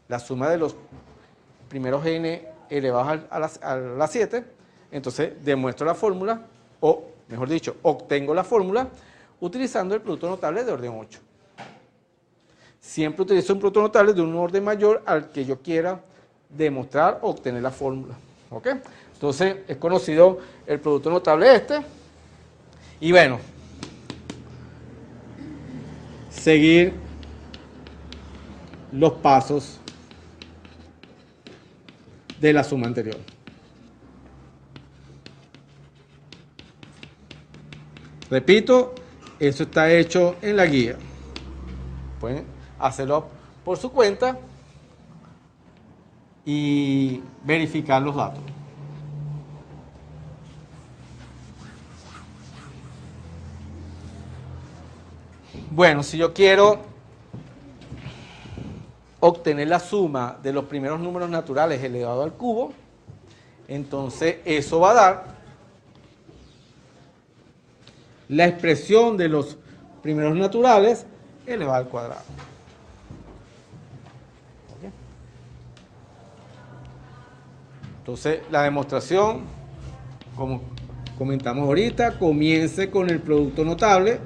la suma de los primeros n elevados a la 7, entonces demuestro la fórmula, o mejor dicho, obtengo la fórmula utilizando el producto notable de orden 8. Siempre utilizo un producto notable de un orden mayor al que yo quiera demostrar o obtener la fórmula. ¿Ok? Entonces es conocido el producto notable este. Y bueno, seguir los pasos de la suma anterior. Repito, eso está hecho en la guía. Pueden hacerlo por su cuenta y verificar los datos. Bueno, si yo quiero obtener la suma de los primeros números naturales elevado al cubo, entonces eso va a dar la expresión de los primeros naturales elevado al cuadrado. ¿Okay? Entonces la demostración, como comentamos ahorita, comience con el producto notable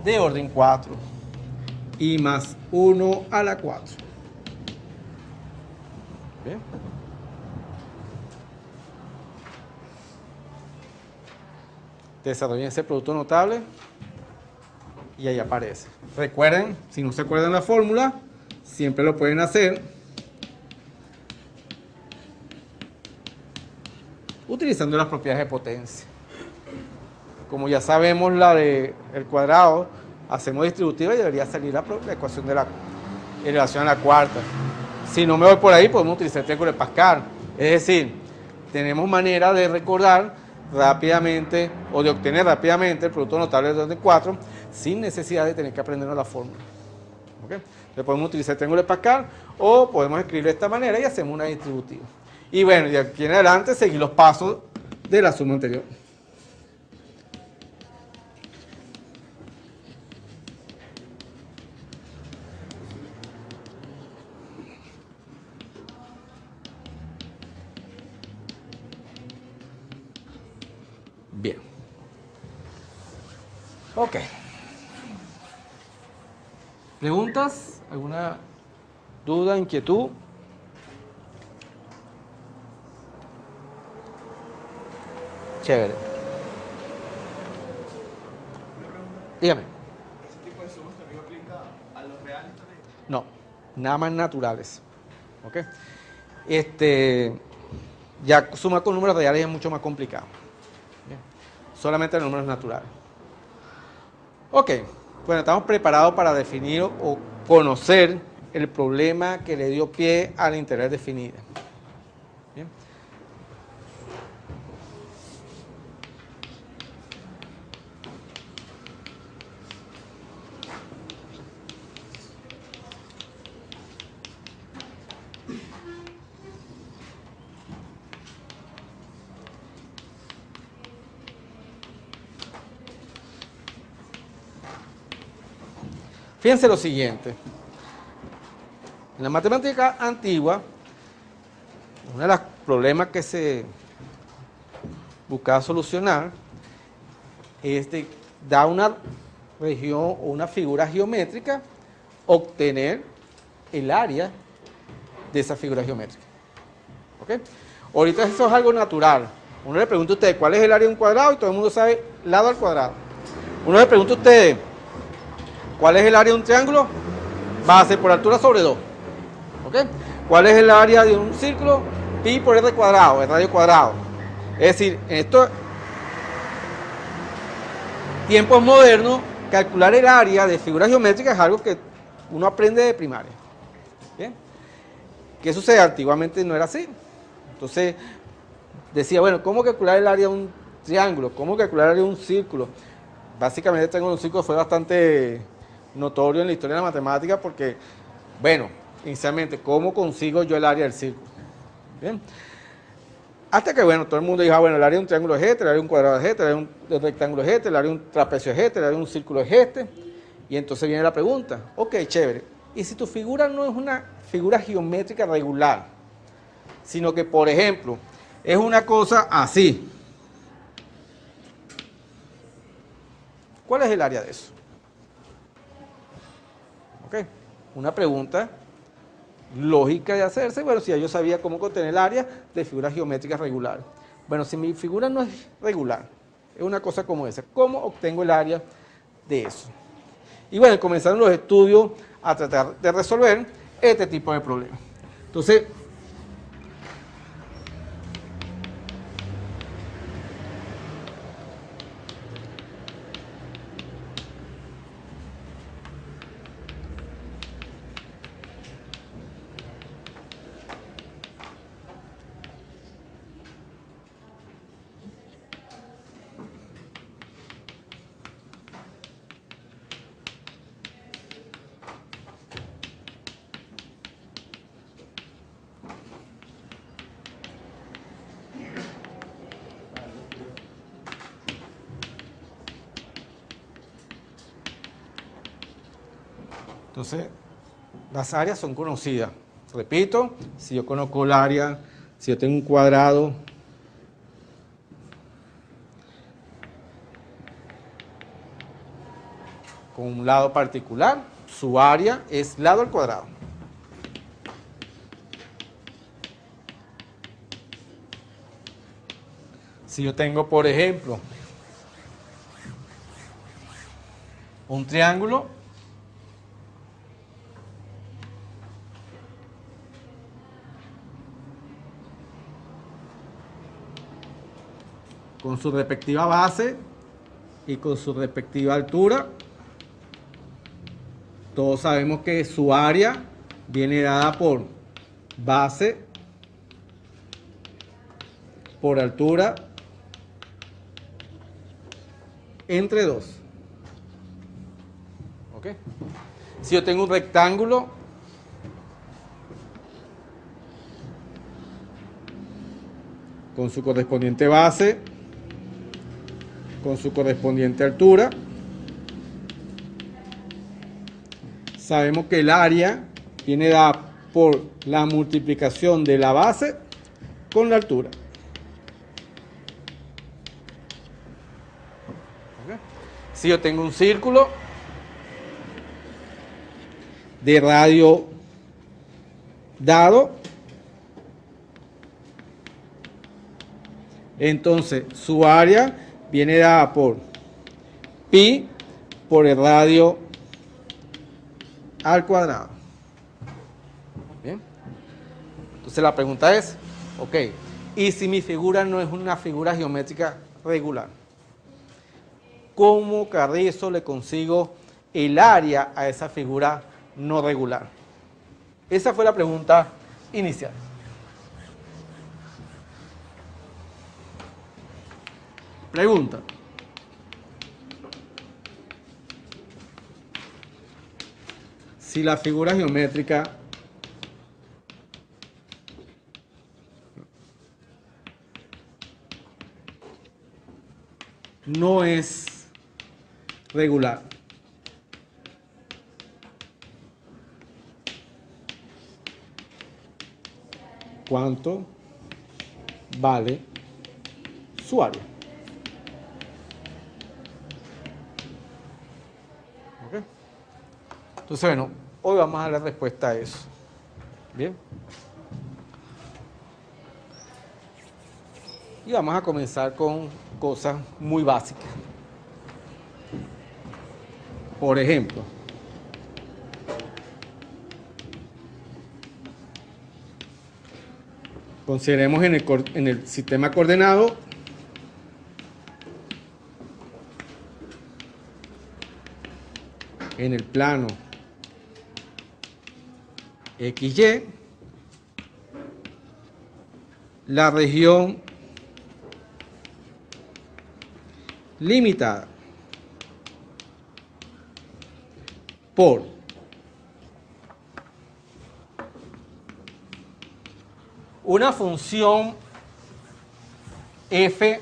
de orden 4 y más 1 a la 4. ¿Bien? Desarrollen ese producto notable y ahí aparece. Recuerden, si no se acuerdan la fórmula, siempre lo pueden hacer utilizando las propiedades de potencia. Como ya sabemos la del cuadrado, hacemos distributiva y debería salir la ecuación de la elevación a la cuarta. Si no me voy por ahí, podemos utilizar el triángulo de Pascal. Es decir, tenemos manera de recordar rápidamente o de obtener rápidamente el producto notable de orden 4 sin necesidad de tener que aprendernos la fórmula. ¿Okay? Entonces podemos utilizar el triángulo de Pascal o podemos escribirlo de esta manera y hacemos una distributiva. Y bueno, de aquí en adelante seguir los pasos de la suma anterior. Bien. Ok. ¿Preguntas? ¿Alguna duda, inquietud? Chévere. Dígame. ¿Ese tipo de sumas también aplica a los reales también? No, nada más naturales. ¿Ok? Ya sumar con números reales es mucho más complicado. Bien. Solamente los números naturales. Ok, bueno, estamos preparados para definir o conocer el problema que le dio pie a la integral definida. Bien. Fíjense lo siguiente. En la matemática antigua, uno de los problemas que se buscaba solucionar es de dar una región o una figura geométrica, obtener el área de esa figura geométrica. ¿Ok? Ahorita eso es algo natural. Uno le pregunta a ustedes cuál es el área de un cuadrado y todo el mundo sabe lado al cuadrado. Uno le pregunta a ustedes ¿cuál es el área de un triángulo? Base por altura sobre 2. ¿Ok? ¿Cuál es el área de un círculo? Pi por r cuadrado, el radio cuadrado. Es decir, en estos tiempos modernos, calcular el área de figuras geométricas es algo que uno aprende de primaria. ¿Bien? ¿Qué sucede? Antiguamente no era así. Entonces, decía, bueno, ¿cómo calcular el área de un triángulo? ¿Cómo calcular el área de un círculo? Básicamente el triángulo de un círculo fue bastante notorio en la historia de la matemática porque, bueno, inicialmente, ¿cómo consigo yo el área del círculo? Bien. Hasta que, bueno, todo el mundo dijo, bueno, el área de un triángulo es este, el área de un cuadrado es este, el área de un rectángulo es este, el área de un trapecio es este, el área de un círculo es este. Y entonces viene la pregunta, ok, chévere, ¿y si tu figura no es una figura geométrica regular, sino que, por ejemplo, es una cosa así? ¿Cuál es el área de eso? Ok, una pregunta lógica de hacerse. Bueno, si ya yo sabía cómo contener el área de figuras geométricas regulares. Bueno, si mi figura no es regular, es una cosa como esa, ¿cómo obtengo el área de eso? Y bueno, comenzaron los estudios a tratar de resolver este tipo de problemas. Entonces, las áreas son conocidas. Repito, si yo conozco el área, si yo tengo un cuadrado con un lado particular, su área es lado al cuadrado. Si yo tengo, por ejemplo, un triángulo, con su respectiva base y con su respectiva altura, todos sabemos que su área viene dada por base, por altura, entre 2. ¿Ok? Si yo tengo un rectángulo, con su correspondiente base, con su correspondiente altura, sabemos que el área viene dada por la multiplicación de la base con la altura. ¿Okay? Si yo tengo un círculo de radio dado, entonces su área viene dada por pi por el radio al cuadrado. Bien. Entonces la pregunta es, ok, ¿y si mi figura no es una figura geométrica regular? ¿Cómo Carrizo le consigo el área a esa figura no regular? Esa fue la pregunta inicial. Pregunta. Si la figura geométrica no es regular, ¿cuánto vale su área? ¿Okay? Entonces, bueno, hoy vamos a dar la respuesta a eso. Bien. Y vamos a comenzar con cosas muy básicas. Por ejemplo, consideremos en el sistema coordenado en el plano XY, la región limitada por una función f,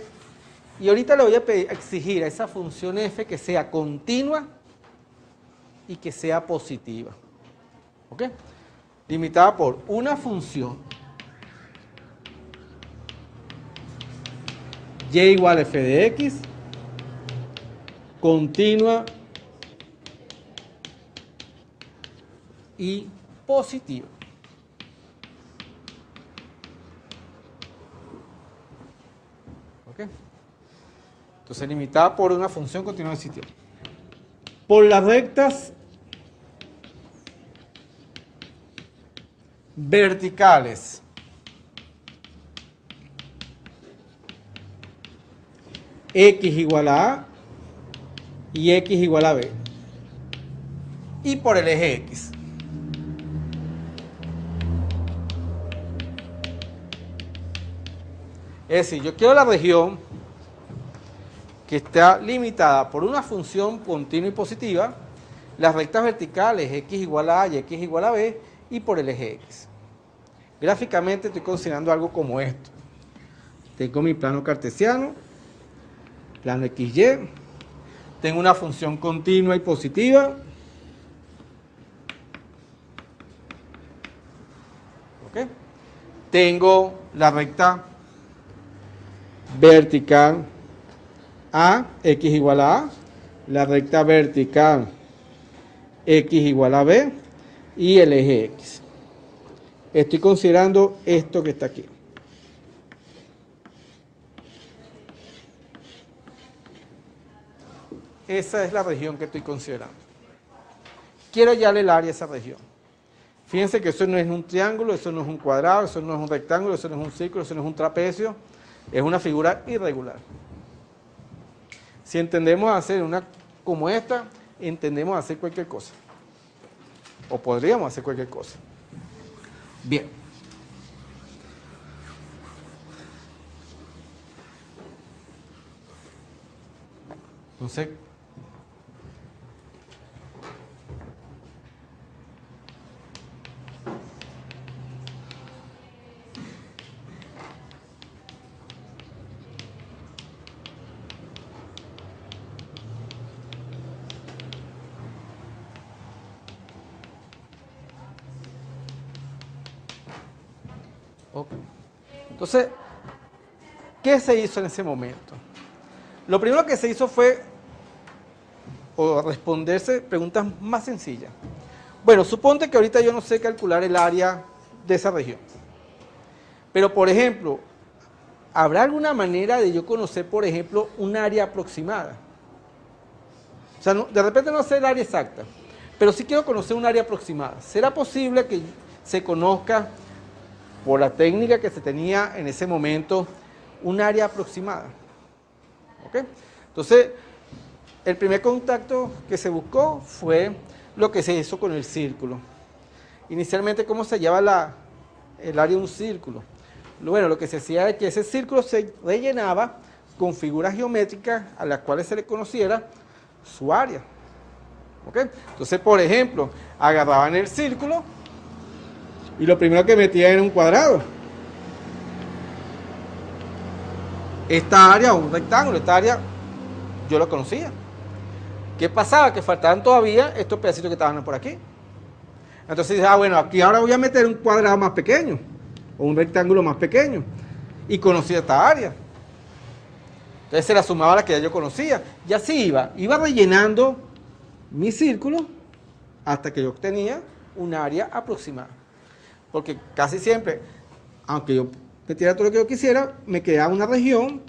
y ahorita le voy a exigir a esa función f que sea continua y que sea positiva. ¿Ok? Limitada por una función y igual a f de x, continua y positiva. ¿Ok? Entonces, limitada por una función continua y positiva. Por las rectas verticales x igual a a y x igual a b, y por el eje x. Es decir, yo quiero la región que está limitada por una función continua y positiva, las rectas verticales x igual a y x igual a b, y por el eje x. Gráficamente estoy considerando algo como esto. Tengo mi plano cartesiano, plano XY, tengo una función continua y positiva, ¿ok? Tengo la recta vertical A, x igual a, la recta vertical x igual a b y el eje x. Estoy considerando esto que está aquí. Esa es la región que estoy considerando. Quiero hallarle el área a esa región. Fíjense que eso no es un triángulo, eso no es un cuadrado, eso no es un rectángulo, eso no es un círculo, eso no es un trapecio, es una figura irregular. Si entendemos hacer una como esta, entendemos hacer cualquier cosa. O podríamos hacer cualquier cosa. Bien. Entonces, okay. Entonces, ¿qué se hizo en ese momento? Lo primero que se hizo fue responderse preguntas más sencillas. Bueno, suponte que ahorita yo no sé calcular el área de esa región. Pero, por ejemplo, ¿habrá alguna manera de yo conocer, por ejemplo, un área aproximada? O sea, de repente no sé el área exacta, pero sí quiero conocer un área aproximada. ¿Será posible que se conozca, por la técnica que se tenía en ese momento, un área aproximada? ¿Ok? Entonces, el primer contacto que se buscó fue lo que se hizo con el círculo. Inicialmente, ¿cómo se hallaba el área de un círculo? Bueno, lo que se hacía es que ese círculo se rellenaba con figuras geométricas a las cuales se le conociera su área. ¿Ok? Entonces, por ejemplo, agarraban el círculo y lo primero que metían era un cuadrado. Esta área, un rectángulo, esta área yo lo conocía. ¿Qué pasaba? Que faltaban todavía estos pedacitos que estaban por aquí. Entonces dice, bueno, aquí ahora voy a meter un cuadrado más pequeño, o un rectángulo más pequeño, y conocía esta área. Entonces se la sumaba a la que ya yo conocía, y así iba rellenando mi círculo hasta que yo obtenía un área aproximada. Porque casi siempre, aunque yo metiera todo lo que yo quisiera, me quedaba una región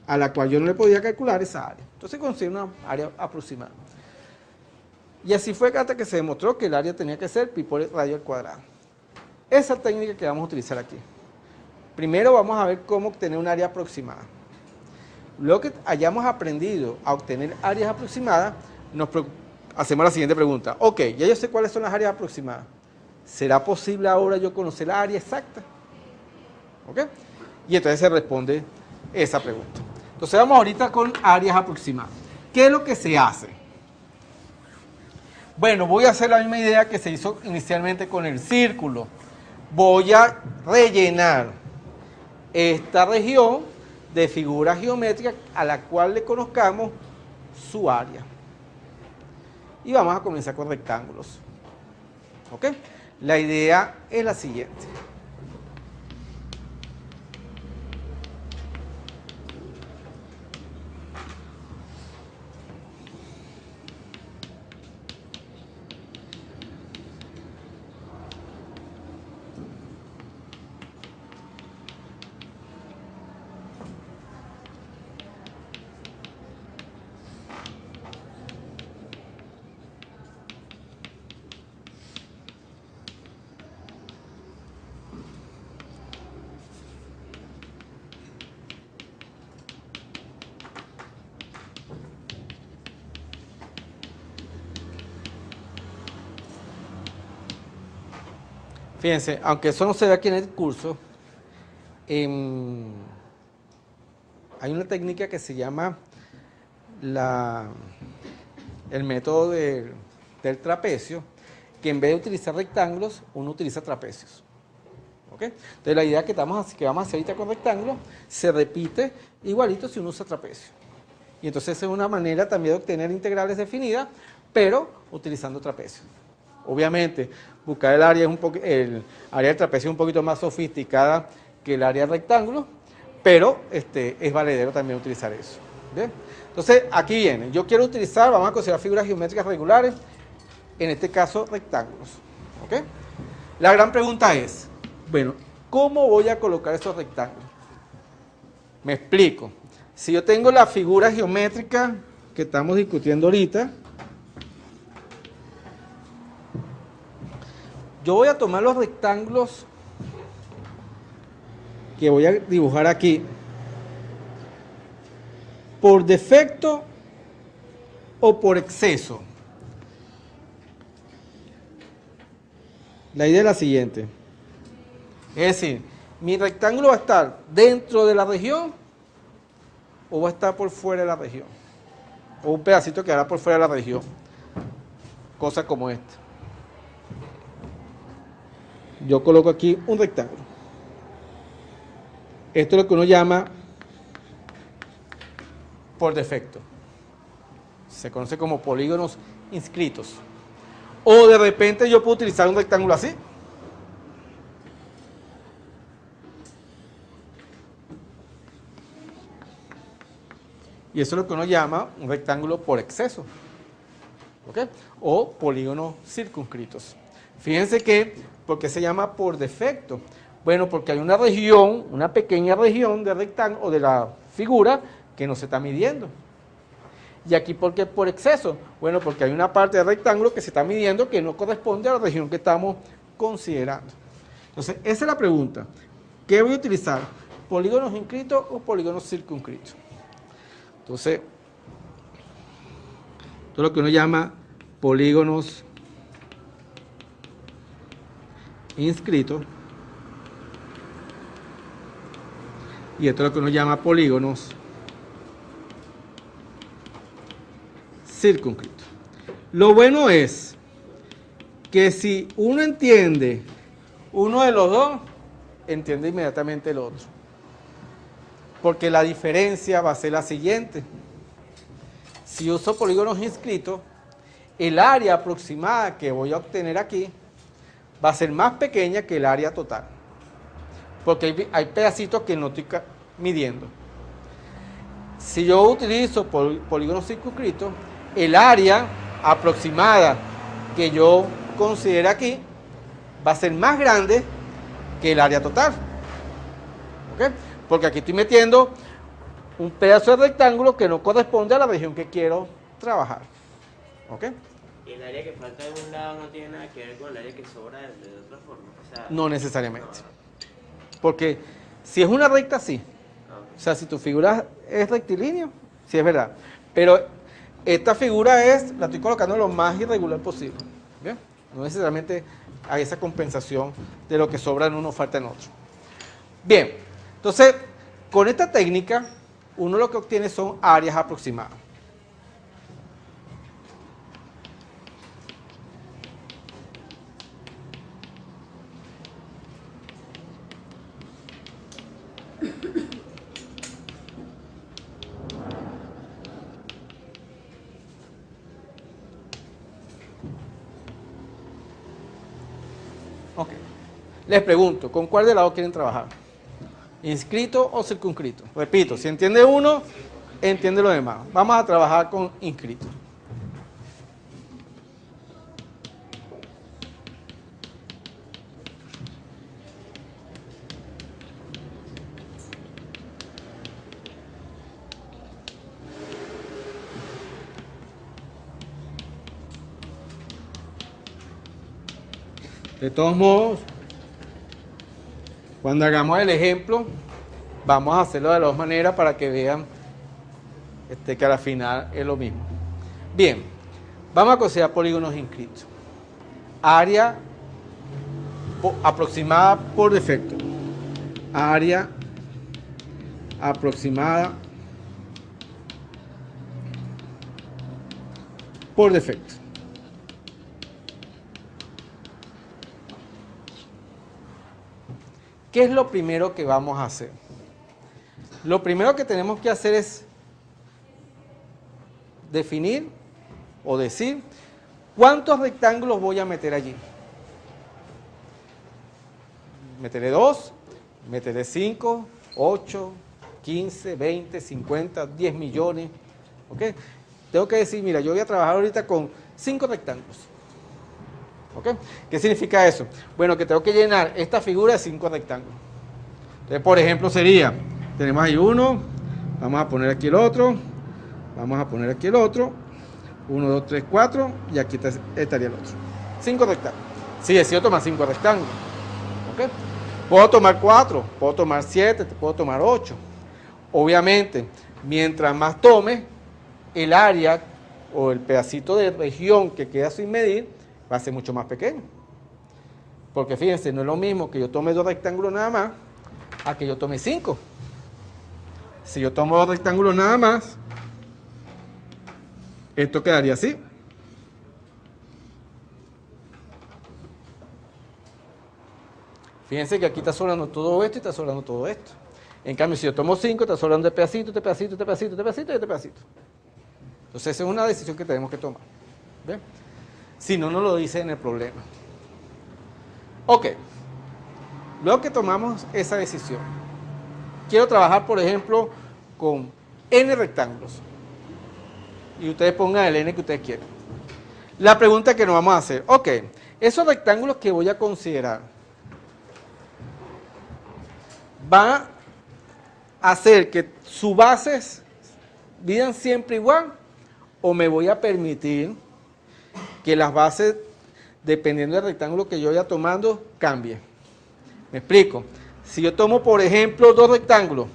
a la cual yo no le podía calcular esa área. Entonces conseguí una área aproximada. Y así fue hasta que se demostró que el área tenía que ser pi por el radio al cuadrado. Esa técnica que vamos a utilizar aquí. Primero vamos a ver cómo obtener un área aproximada. Luego que hayamos aprendido a obtener áreas aproximadas, hacemos la siguiente pregunta. Ok, ya yo sé cuáles son las áreas aproximadas. ¿Será posible ahora yo conocer la área exacta? ¿Ok? Y entonces se responde esa pregunta. Entonces vamos ahorita con áreas aproximadas. ¿Qué es lo que se hace? Bueno, voy a hacer la misma idea que se hizo inicialmente con el círculo. Voy a rellenar esta región de figuras geométricas a la cual le conozcamos su área. y vamos a comenzar con rectángulos. ¿Ok? La idea es la siguiente. Fíjense, aunque eso no se ve aquí en el curso, hay una técnica que se llama el método del trapecio, que en vez de utilizar rectángulos, uno utiliza trapecios. ¿Ok? Entonces la idea que vamos a hacer ahorita con rectángulos se repite igualito si uno usa trapecio. Y entonces es una manera también de obtener integrales definidas, pero utilizando trapecios. Obviamente, buscar el área del trapecio es un poquito más sofisticada que el área del rectángulo, pero es valedero también utilizar eso. ¿Bien? Entonces, aquí viene. Yo quiero utilizar, vamos a considerar figuras geométricas regulares, en este caso rectángulos. ¿Ok? La gran pregunta es, bueno, ¿cómo voy a colocar esos rectángulos? Me explico. Si yo tengo la figura geométrica que estamos discutiendo ahorita, yo voy a tomar los rectángulos que voy a dibujar aquí por defecto o por exceso. La idea es la siguiente. Es decir, mi rectángulo va a estar dentro de la región o va a estar por fuera de la región. O un pedacito que hará por fuera de la región. Cosa como esta. Yo coloco aquí un rectángulo. Esto es lo que uno llama por defecto. Se conoce como polígonos inscritos. O de repente yo puedo utilizar un rectángulo así. Y eso es lo que uno llama un rectángulo por exceso. ¿Ok? O polígonos circunscritos. Fíjense que, ¿por qué se llama por defecto? Bueno, porque hay una región, una pequeña región de rectángulo o de la figura que no se está midiendo. ¿Y aquí por qué por exceso? Bueno, porque hay una parte del rectángulo que se está midiendo que no corresponde a la región que estamos considerando. Entonces, esa es la pregunta. ¿Qué voy a utilizar? ¿Polígonos inscritos o polígonos circunscritos? Entonces, esto es lo que uno llama polígonos inscritos. Y esto es lo que uno llama polígonos circunscritos. Lo bueno es que si uno entiende uno de los dos, entiende inmediatamente el otro. Porque la diferencia va a ser la siguiente. Si uso polígonos inscritos, el área aproximada que voy a obtener aquí va a ser más pequeña que el área total. Porque hay pedacitos que no estoy midiendo. Si yo utilizo polígonos circunscritos, el área aproximada que yo considero aquí va a ser más grande que el área total. ¿Ok? Porque aquí estoy metiendo un pedazo de rectángulo que no corresponde a la región que quiero trabajar. ¿Ok? ¿Y el área que falta de un lado no tiene nada que ver con el área que sobra de otra forma? O sea, No necesariamente. Porque si es una recta, sí. O sea, si tu figura es rectilíneo, sí es verdad. Pero esta figura la estoy colocando lo más irregular posible. ¿Bien? No necesariamente hay esa compensación de lo que sobra en uno falta en otro. Bien, entonces, con esta técnica, uno lo que obtiene son áreas aproximadas. Ok. Les pregunto, ¿con cuál de lado quieren trabajar? ¿Inscrito o circunscrito? Repito, si entiende uno, entiende lo demás. Vamos a trabajar con inscrito. De todos modos, cuando hagamos el ejemplo, vamos a hacerlo de las dos maneras para que vean que al final es lo mismo. Bien, vamos a considerar polígonos inscritos. Área aproximada por defecto. Área aproximada por defecto. ¿Qué es lo primero que vamos a hacer? Lo primero que tenemos que hacer es definir o decir cuántos rectángulos voy a meter allí. Meteré 2, meteré 5, 8, 15, 20, 50, 10 millones. ¿Ok? Tengo que decir, mira, yo voy a trabajar ahorita con 5 rectángulos. ¿Ok? ¿Qué significa eso? Bueno, que tengo que llenar esta figura de 5 rectángulos. Entonces, por ejemplo, sería, tenemos ahí uno, vamos a poner aquí el otro, vamos a poner aquí el otro, 1, 2, 3, 4, y aquí estaría el otro. 5 rectángulos. Sí, decido tomar 5 rectángulos. ¿Ok? Puedo tomar 4, puedo tomar 7, puedo tomar 8. Obviamente, mientras más tome, el área o el pedacito de región que queda sin medir va a ser mucho más pequeño. Porque fíjense, no es lo mismo que yo tome 2 rectángulos nada más a que yo tome 5. Si yo tomo 2 rectángulos nada más, esto quedaría así. Fíjense que aquí está sobrando todo esto y está sobrando todo esto. En cambio, si yo tomo 5, está sobrando este pedacito, este pedacito, este pedacito, este pedacito y este pedacito. Entonces, esa es una decisión que tenemos que tomar. ¿Ven? Si no, no lo dice en el problema. Ok. Luego que tomamos esa decisión, quiero trabajar, por ejemplo, con n rectángulos. Y ustedes pongan el n que ustedes quieran. La pregunta que nos vamos a hacer, ok, esos rectángulos que voy a considerar, ¿va a hacer que sus bases vivan siempre igual? ¿O me voy a permitir que las bases, dependiendo del rectángulo que yo vaya tomando, cambien? Me explico. Si yo tomo, por ejemplo, 2 rectángulos,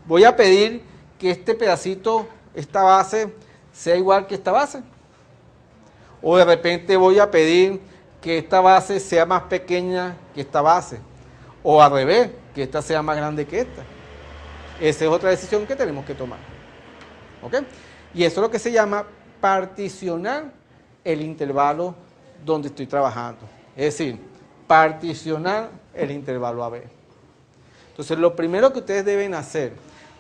voy a pedir que este pedacito, esta base, sea igual que esta base. O de repente voy a pedir que esta base sea más pequeña que esta base. O al revés, que esta sea más grande que esta. Esa es otra decisión que tenemos que tomar. ¿Ok? Y eso es lo que se llama particionar el intervalo donde estoy trabajando. Es decir, particionar el intervalo AB. Entonces, lo primero que ustedes deben hacer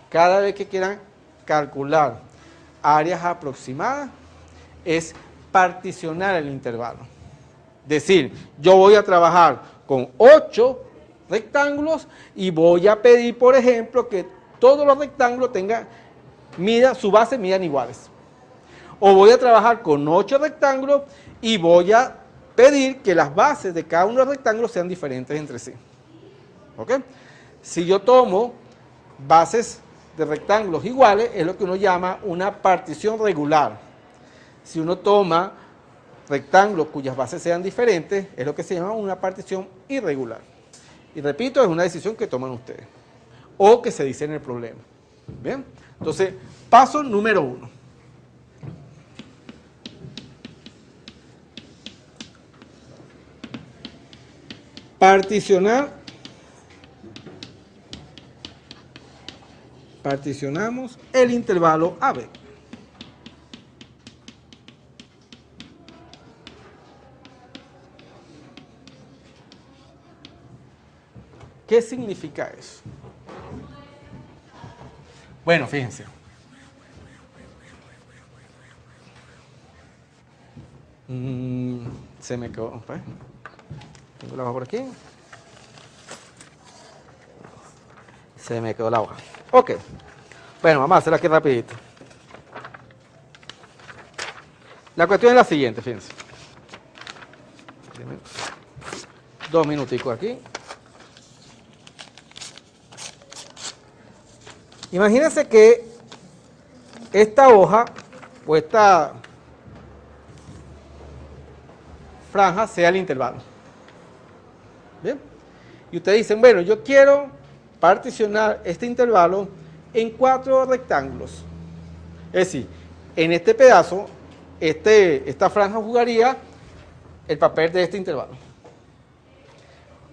cada vez que quieran calcular áreas aproximadas es particionar el intervalo. Decir, yo voy a trabajar con 8 rectángulos y voy a pedir, por ejemplo, que todos los rectángulos tengan su base midan iguales. O voy a trabajar con 8 rectángulos y voy a pedir que las bases de cada uno de los rectángulos sean diferentes entre sí. ¿Ok? Si yo tomo bases de rectángulos iguales, es lo que uno llama una partición regular. Si uno toma rectángulos cuyas bases sean diferentes, es lo que se llama una partición irregular. Y repito, es una decisión que toman ustedes. O que se dice en el problema. ¿Bien? Entonces, paso número 1. Particionamos el intervalo AB. ¿Qué significa eso? Bueno, fíjense. Se me quedó. Tengo la hoja por aquí. Se me quedó la hoja. Ok. Bueno, vamos a hacerlo aquí rapidito. La cuestión es la siguiente, fíjense. 2 minuticos aquí. Imagínense que esta hoja o esta franja sea el intervalo. ¿Bien? Y ustedes dicen, bueno, yo quiero particionar este intervalo en 4 rectángulos. Es decir, en este pedazo, esta franja jugaría el papel de este intervalo.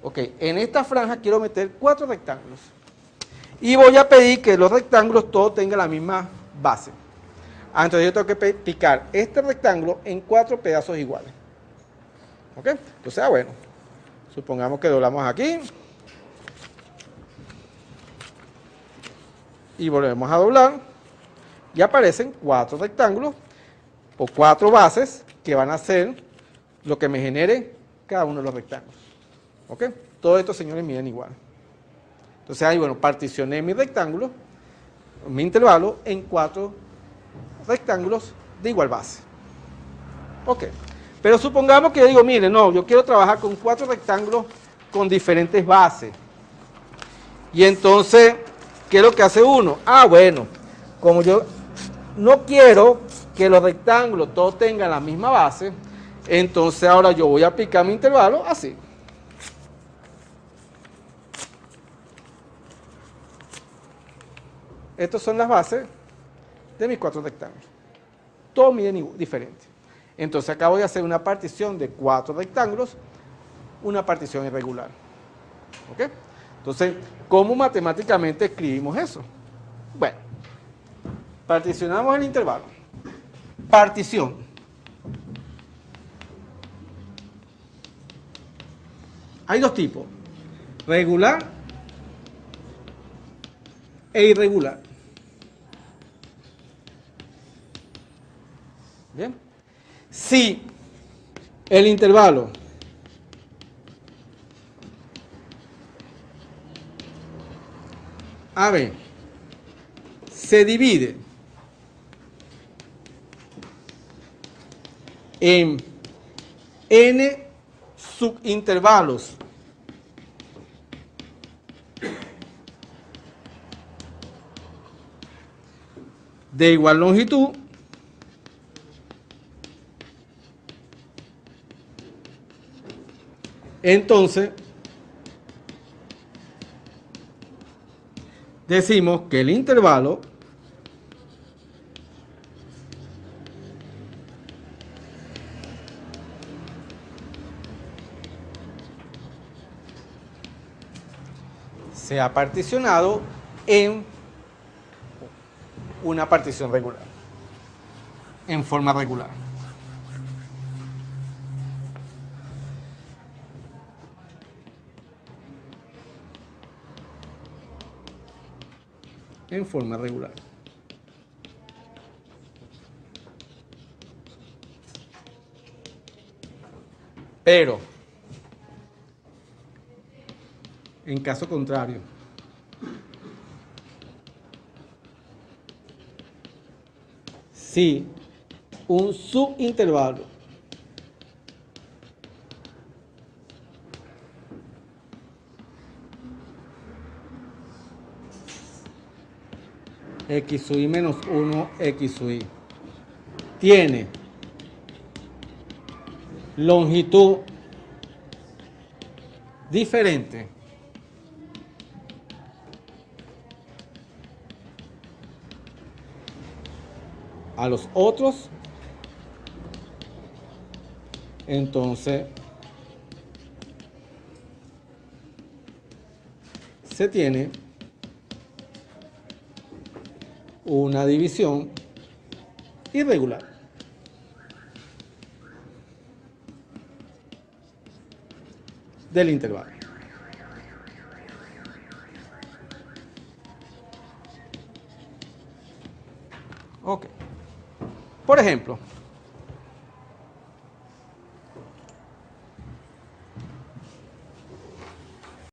Ok, en esta franja quiero meter 4 rectángulos. Y voy a pedir que los rectángulos todos tengan la misma base. Entonces yo tengo que picar este rectángulo en 4 pedazos iguales. ¿Ok? Entonces, bueno, supongamos que doblamos aquí. Y volvemos a doblar. Y aparecen 4 rectángulos o 4 bases que van a ser lo que me genere cada uno de los rectángulos. ¿Ok? Todos estos, señores, miden igual. Entonces ahí, bueno, particioné mi rectángulo, mi intervalo, en 4 rectángulos de igual base. Ok. Pero supongamos que yo digo, mire, no, yo quiero trabajar con 4 rectángulos con diferentes bases. Y entonces, ¿qué es lo que hace uno? Bueno, como yo no quiero que los rectángulos todos tengan la misma base, entonces ahora yo voy a aplicar mi intervalo así. Estas son las bases de mis 4 rectángulos. Todos miden diferente. Entonces acabo de hacer una partición de 4 rectángulos, una partición irregular. ¿Ok? Entonces, ¿cómo matemáticamente escribimos eso? Bueno, particionamos el intervalo. Partición. Hay 2 tipos, regular e irregular. Bien. Si el intervalo AB se divide en n subintervalos de igual longitud, entonces decimos que el intervalo se ha particionado en una partición regular, en forma regular. En forma regular. Pero, en caso contrario, si un subintervalo x sub i menos 1 x sub i tiene longitud diferente a los otros, entonces se tiene una división irregular. Del intervalo. Ok. Por ejemplo,